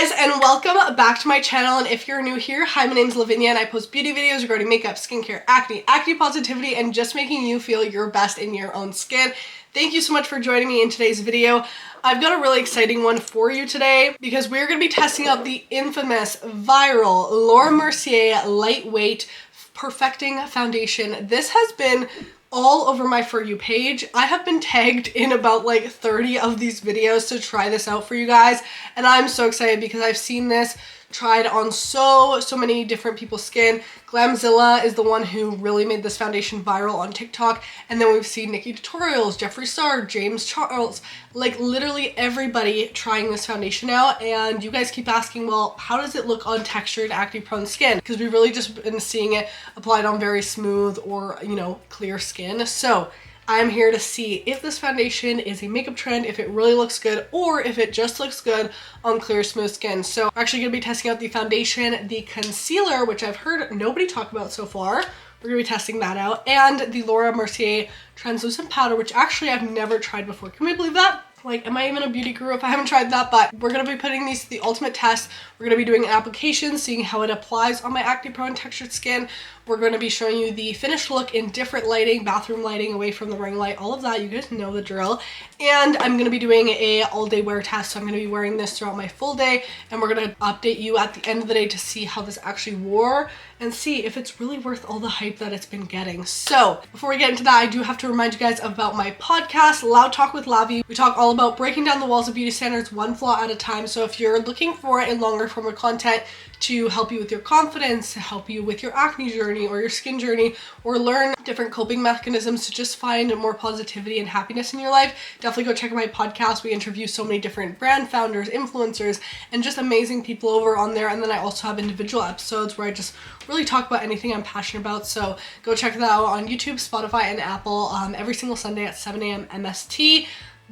guys, and welcome back to my channel. And if you're new here, hi, my name is Lavinia and I post beauty videos regarding makeup, skincare, acne positivity, and just making you feel your best in your own skin. Thank you so much for joining me in today's video. I've got a really exciting one for you today because we're going to be testing out the infamous viral Laura Mercier Lightweight Perfecting Foundation. This has been all over my For You page. I have been tagged in about like 30 of these videos to try this out for you guys, and I'm so excited because I've seen this tried on so many different people's skin. Glamzilla is the one who really made this foundation viral on TikTok, and then we've seen Nikki Tutorials, Jeffree Star, James Charles, like literally everybody trying this foundation out. And you guys keep asking, well, how does it look on textured acne prone skin? Because we've really just been seeing it applied on very smooth or, you know, clear skin. So I'm here to see if this foundation is a makeup trend, if it really looks good, or if it just looks good on clear, smooth skin. So we're actually going to be testing out the foundation, the concealer, which I've heard nobody talk about so far. We're going to be testing that out, and the Laura Mercier translucent powder, which actually I've never tried before. Can we believe that? Like, am I even a beauty guru if I haven't tried that? But we're going to be putting these to the ultimate test. We're going to be doing an application, seeing how it applies on my acne prone textured skin. We're going to be showing you the finished look in different lighting, bathroom lighting, away from the ring light, all of that. You guys know the drill. And I'm going to be doing a all day wear test. So I'm going to be wearing this throughout my full day, and we're going to update you at the end of the day to see how this actually wore and see if it's really worth all the hype that it's been getting. So before we get into that, I do have to remind you guys about my podcast, Loud Talk with Lavi. We talk all about breaking down the walls of beauty standards one flaw at a time. So if you're looking for a longer form of content to help you with your confidence, to help you with your acne journey or your skin journey, or learn different coping mechanisms to just find more positivity and happiness in your life, definitely go check out my podcast. We interview so many different brand founders, influencers, and just amazing people over on there. And then I also have individual episodes where I just really talk about anything I'm passionate about. So go check that out on YouTube, Spotify, and Apple every single Sunday at 7 a.m. MST.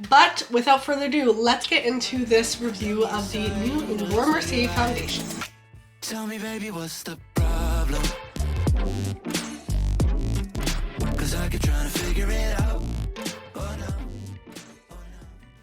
But without further ado, let's get into this review of the new Laura Mercier Foundation. Tell me, baby, what's the problem? 'Cause I keep trying to figure it out. Oh no.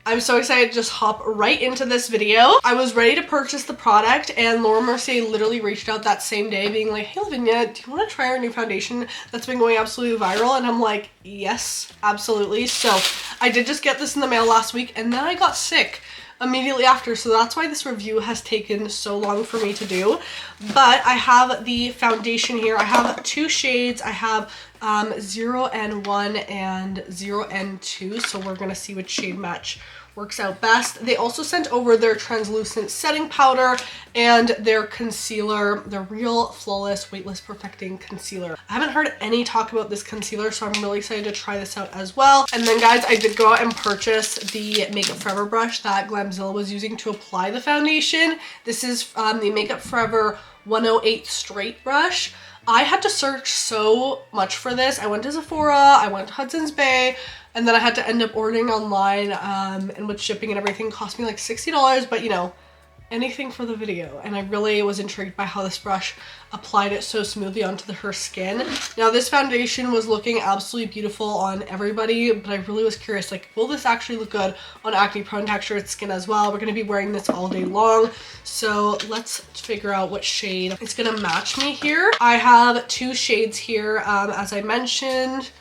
I'm so excited to just hop right into this video. I was ready to purchase the product, and Laura Mercier literally reached out that same day being like, hey Lavinia, do you want to try our new foundation that's been going absolutely viral? And I'm like, yes, absolutely. So I did just get this in the mail last week, and then I got sick immediately after, so that's why this review has taken so long for me to do. But I have the foundation here. I have two shades. I have 0N1 and 0N2, so we're gonna see which shade match works out best. They also sent over their translucent setting powder and their concealer, the Real Flawless Weightless Perfecting Concealer. I haven't heard any talk about this concealer, so I'm really excited to try this out as well. And then guys, I did go out and purchase the Makeup Forever brush that Glamzilla was using to apply the foundation. This is the Makeup Forever 108 straight brush. I had to search so much for this. I went to Sephora, I went to Hudson's Bay, and then I had to end up ordering online, and with shipping and everything cost me like $60, but you know, anything for the video. And I really was intrigued by how this brush applied it so smoothly onto her skin. Now this foundation was looking absolutely beautiful on everybody, but I really was curious, like, will this actually look good on acne prone textured skin as well? We're going to be wearing this all day long, so let's figure out what shade is going to match me here. I have two shades here, as I mentioned.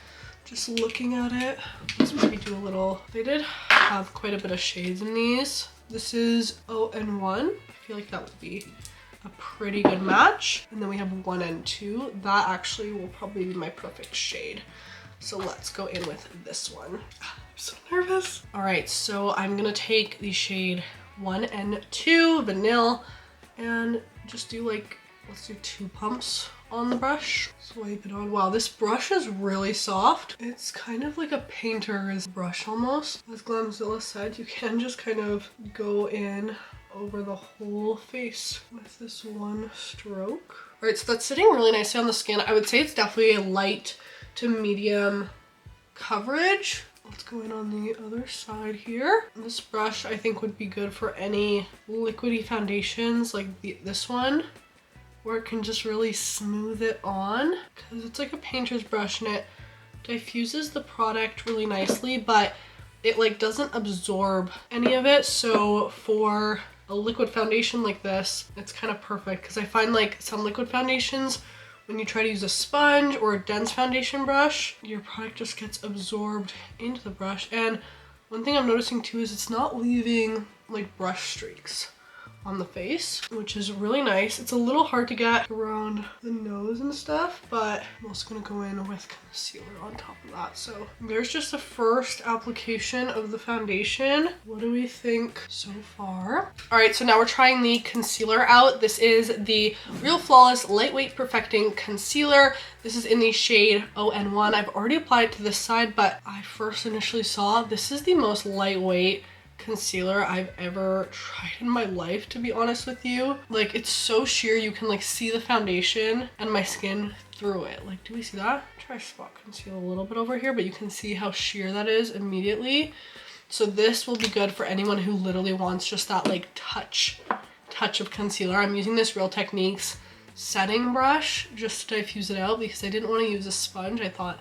Just looking at it, let's maybe do a little, they did have quite a bit of shades in these. This is ON1. I feel like that would be a pretty good match. And then we have 1N2. That actually will probably be my perfect shade. So let's go in with this one. I'm so nervous. All right, so I'm gonna take the shade 1N2 Vanilla and just do like, let's do 2 pumps on the brush. Swipe it on. Wow, this brush is really soft. It's kind of like a painter's brush almost. As Glamzilla said, you can just kind of go in over the whole face with this one stroke. All right, so that's sitting really nicely on the skin. I would say it's definitely a light to medium coverage. Let's go in on the other side here. This brush I think would be good for any liquidy foundations like this one, where it can just really smooth it on, because it's like a painter's brush and it diffuses the product really nicely, but it like doesn't absorb any of it. So for a liquid foundation like this, it's kind of perfect because I find like some liquid foundations, when you try to use a sponge or a dense foundation brush, your product just gets absorbed into the brush. And one thing I'm noticing too is it's not leaving like brush streaks on the face, which is really nice. It's a little hard to get around the nose and stuff, but I'm also gonna go in with concealer on top of that. So there's just the first application of the foundation. What do we think so far? All right, so now we're trying the concealer out. This is the Real Flawless Lightweight Perfecting Concealer. This is in the shade ON1. I've already applied it to this side, but I first initially saw this is the most lightweight concealer I've ever tried in my life, to be honest with you. Like, it's so sheer, you can like see the foundation and my skin through it. Like, do we see that? Try spot conceal a little bit over here, but you can see how sheer that is immediately. So this will be good for anyone who literally wants just that like touch of concealer. I'm using this Real Techniques setting brush just to diffuse it out because I didn't want to use a sponge. I thought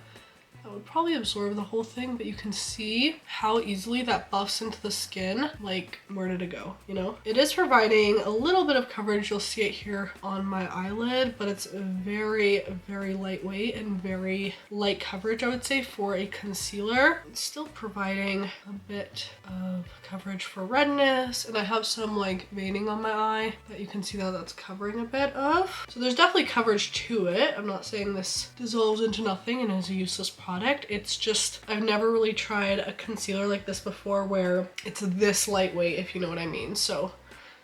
that would probably absorb the whole thing, but you can see how easily that buffs into the skin. Like, where did it go, you know? It is providing a little bit of coverage. You'll see it here on my eyelid, but it's very, very lightweight and very light coverage, I would say, for a concealer. It's still providing a bit of coverage for redness, and I have some like veining on my eye that you can see that that's covering a bit of. So there's definitely coverage to it. I'm not saying this dissolves into nothing and is a useless product. It's just, I've never really tried a concealer like this before where it's this lightweight, if you know what I mean. So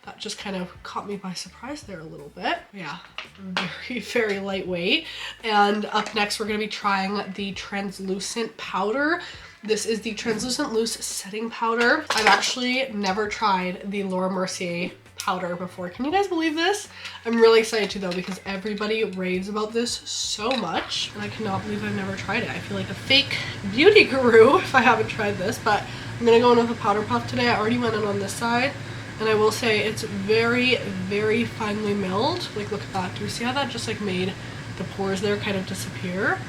that just kind of caught me by surprise there a little bit. Yeah, very, very lightweight. And up next, we're gonna be trying the translucent powder. This is the Translucent Loose Setting Powder. I've actually never tried the Laura Mercier powder before. Can you guys believe this? I'm really excited to though because everybody raves about this so much and I cannot believe I've never tried it. I feel like a fake beauty guru if I haven't tried this, but I'm gonna go in with a powder puff today. I already went in on this side and I will say it's very, very finely milled. Like, look at that. Do you see how that just like made the pores there kind of disappear?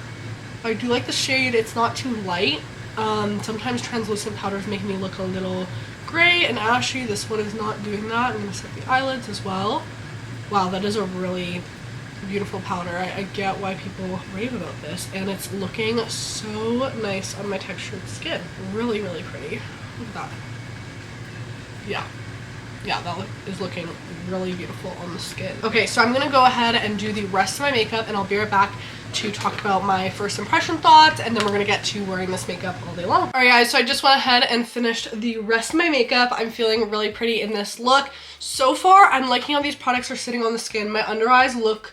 I do like the shade. It's not too light. Sometimes translucent powders make me look a little gray and ashy. This one is not doing that. I'm gonna set the eyelids as well. Wow, that is a really beautiful powder. I get why people rave about this, and it's looking so nice on my textured skin. Really, really pretty. Look at that. Yeah, that is looking really beautiful on the skin. Okay, so I'm gonna go ahead and do the rest of my makeup, and I'll be right back to talk about my first impression thoughts, and then we're gonna get to wearing this makeup all day long. All right guys, so I just went ahead and finished the rest of my makeup. I'm feeling really pretty in this look. So far, I'm liking how these products are sitting on the skin. My under eyes look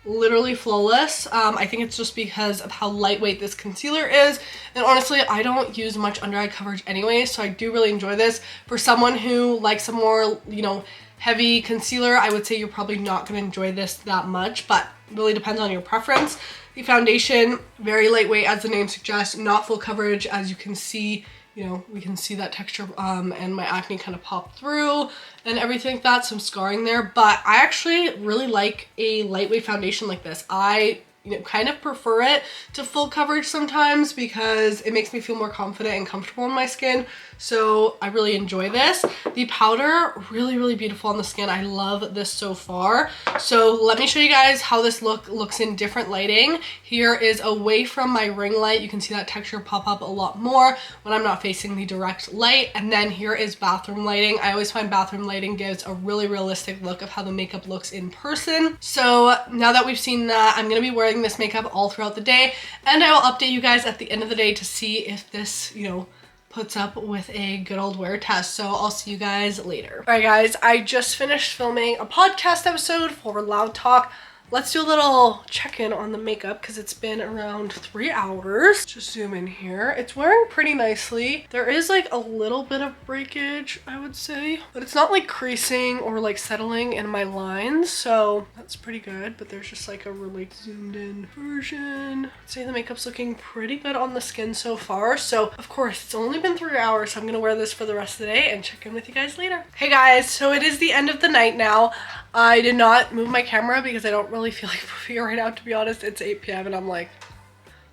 literally flawless. I think it's just because of how lightweight this concealer is, and honestly I don't use much under eye coverage anyway, so I do really enjoy this. For someone who likes a more, you know, heavy concealer, I would say you're probably not going to enjoy this that much, but it really depends on your preference. The foundation, very lightweight as the name suggests, not full coverage. As you can see, you know, we can see that texture and my acne kind of pop through and everything like that, some scarring there. But I actually really like a lightweight foundation like this. I kind of prefer it to full coverage sometimes because it makes me feel more confident and comfortable in my skin. So I really enjoy this. The powder, really, really beautiful on the skin. I love this so far. So let me show you guys how this looks in different lighting. Here is away from my ring light. You can see that texture pop up a lot more when I'm not facing the direct light. And then here is bathroom lighting. I always find bathroom lighting gives a really realistic look of how the makeup looks in person. So now that we've seen that, I'm gonna be wearing this makeup all throughout the day, and I will update you guys at the end of the day to see if this, you know, puts up with a good old wear test. So I'll see you guys later. All right guys, I just finished filming a podcast episode for Loud Talk. Let's do a little check-in on the makeup because it's been around 3 hours. Just zoom in here. It's wearing pretty nicely. There is like a little bit of breakage, I would say, but it's not like creasing or like settling in my lines, so that's pretty good. But there's just like a really zoomed in version. I'd say the makeup's looking pretty good on the skin so far. So of course, it's only been 3 hours, so I'm gonna wear this for the rest of the day and check in with you guys later. Hey guys, so it is the end of the night now. I did not move my camera because I don't really feel like moving it right now, to be honest. It's 8 p.m. and I'm like,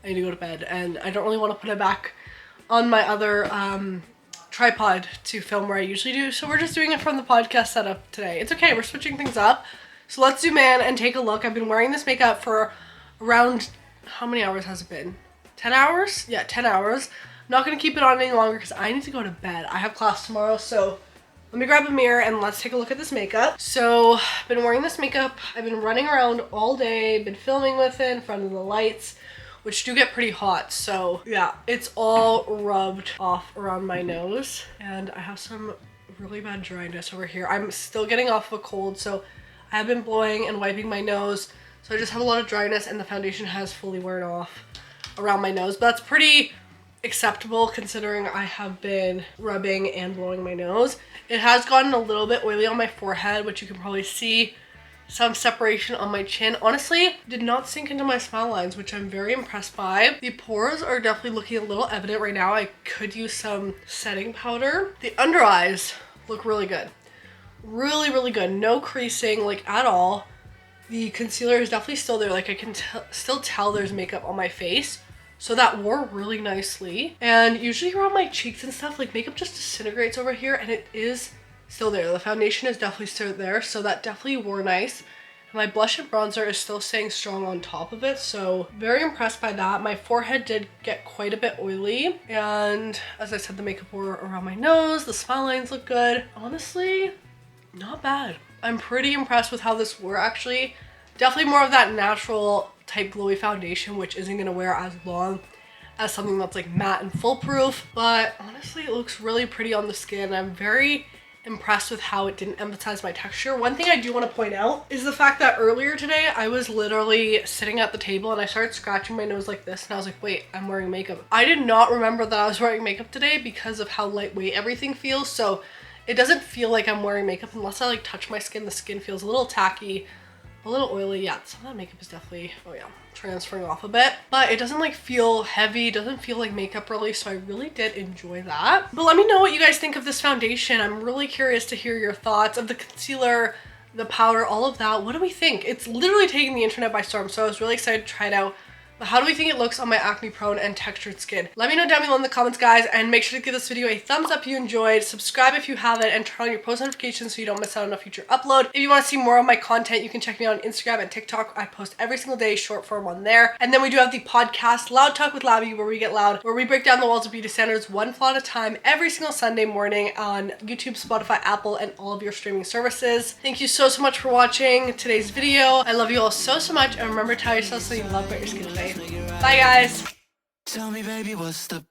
I need to go to bed, and I don't really want to put it back on my other tripod to film where I usually do, so we're just doing it from the podcast setup today. It's okay, we're switching things up. So let's zoom in and take a look. I've been wearing this makeup for around, how many hours has it been? 10 hours? Yeah, 10 hours. I'm not gonna keep it on any longer because I need to go to bed. I have class tomorrow, so let me grab a mirror and let's take a look at this makeup. So I've been wearing this makeup. I've been running around all day, been filming with it in front of the lights, which do get pretty hot. So yeah, it's all rubbed off around my nose and I have some really bad dryness over here. I'm still getting off of a cold, so I have been blowing and wiping my nose. So I just have a lot of dryness and the foundation has fully worn off around my nose, but that's pretty acceptable considering I have been rubbing and blowing my nose. It has gotten a little bit oily on my forehead, which you can probably see some separation on my chin. Honestly, did not sink into my smile lines, which I'm very impressed by. The pores are definitely looking a little evident right now. I could use some setting powder. The under eyes look really good. Really, really good. No creasing like at all. The concealer is definitely still there. Like I can still tell there's makeup on my face. So that wore really nicely. And usually around my cheeks and stuff, like makeup just disintegrates over here and it is still there. The foundation is definitely still there. So that definitely wore nice. And my blush and bronzer is still staying strong on top of it. So very impressed by that. My forehead did get quite a bit oily. And as I said, the makeup wore around my nose. The smile lines look good. Honestly, not bad. I'm pretty impressed with how this wore actually. Definitely more of that natural type glowy foundation, which isn't gonna wear as long as something that's like matte and foolproof. But honestly, it looks really pretty on the skin. I'm very impressed with how it didn't emphasize my texture. One thing I do want to point out is the fact that earlier today I was literally sitting at the table and I started scratching my nose like this and I was like, wait, I'm wearing makeup. I did not remember that I was wearing makeup today because of how lightweight everything feels. So it doesn't feel like I'm wearing makeup unless I like touch my skin. The skin feels a little tacky, a little oily. Yeah, some of that makeup is definitely, oh yeah, transferring off a bit. But it doesn't like feel heavy, doesn't feel like makeup really, so I really did enjoy that. But let me know what you guys think of this foundation. I'm really curious to hear your thoughts of the concealer, the powder, all of that. What do we think? It's literally taking the internet by storm, so I was really excited to try it out. But how do we think it looks on my acne prone and textured skin? Let me know down below in the comments, guys, and make sure to give this video a thumbs up if you enjoyed, subscribe if you haven't, and turn on your post notifications so you don't miss out on a future upload. If you want to see more of my content, you can check me out on Instagram and TikTok. I post every single day, short form on there. And then we do have the podcast, Loud Talk with Lavi, where we get loud, where we break down the walls of beauty standards one flaw at a time every single Sunday morning on YouTube, Spotify, Apple, and all of your streaming services. Thank you so much for watching today's video. I love you all so much, and remember to tell yourself something you love about your skin today. Bye, guys. Tell me, baby, what's the